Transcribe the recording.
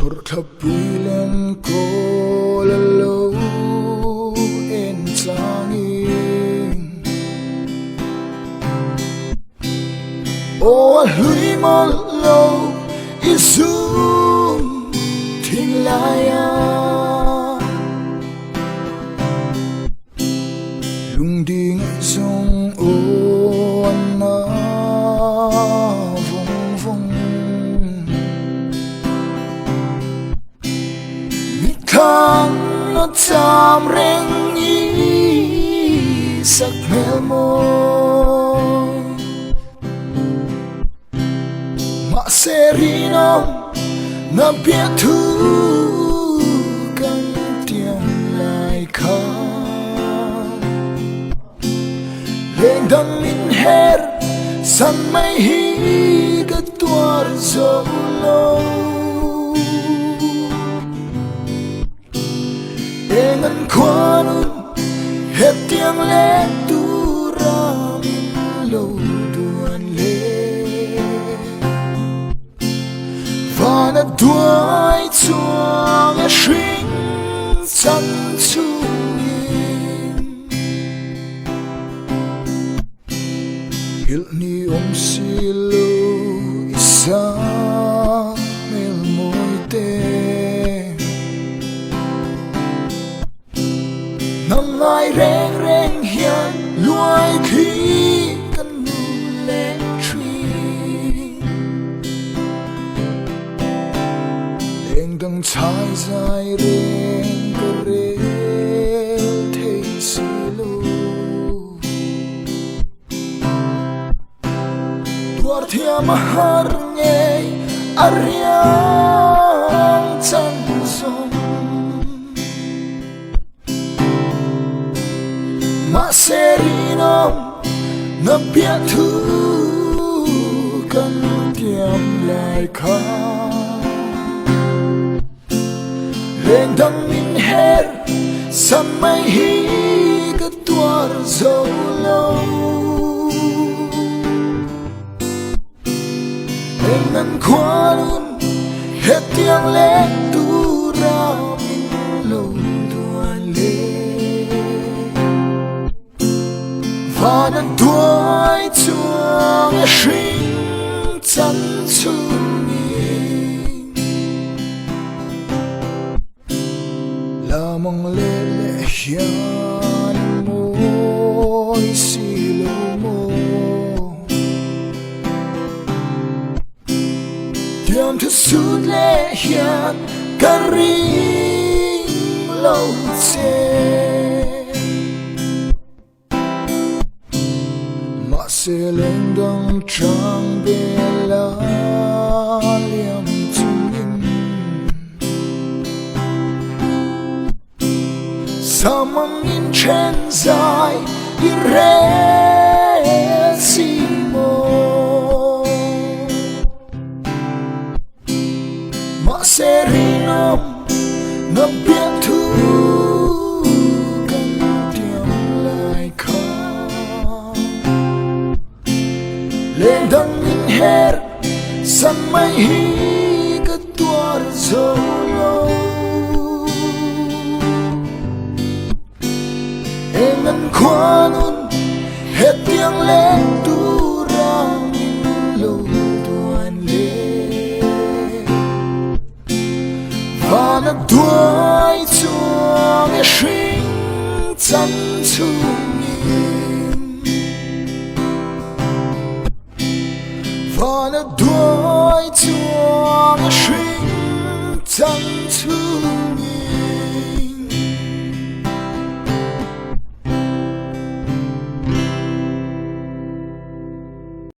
Kapilan ko lalo en sangin O hlui mal lo isum thing laya lung ding song o na vong vong Khang nó chạm rèn ý sắc mel môi mà serino na biết thu căng tiếng lại khá lên đằng min her san mai hi cái tua rồi lâu Dengan kuanun hetiang le turam lo duan le Vana duai chuang a shring chan chuin Hil ni si lo isa mel moi te Nang ai reng reng hian luai khi kan nu le tree Leng dang chai zai reng ka re thei si lo Tuar thia mahar nge ariang chan zong Ma serino na biết thu cần tiệm lại khá lên đằng min her san mai hi cái tua dấu lâu lên ngân khoa luôn hết tiếng lệ tu ra min lâu tuan lệ Và nó đuôi chuông shring chân chung nhìn là mong lệ lệ hiền môi xì lô mô Tiêm thức sút lệ hiền cả rinh lâu chê Se lên đằng trăng bela liam chung in Sa mang in chen dài đi re si mo Ma serino na biết thu Lên đằng min her san mai hi cái tua rồi lâu Em ngân khoa nun hết tiếng lên tu ra min lâu tuan lệ Và nó đuôi chuông shring chan chung Và nó đuôi chuông shring chan chung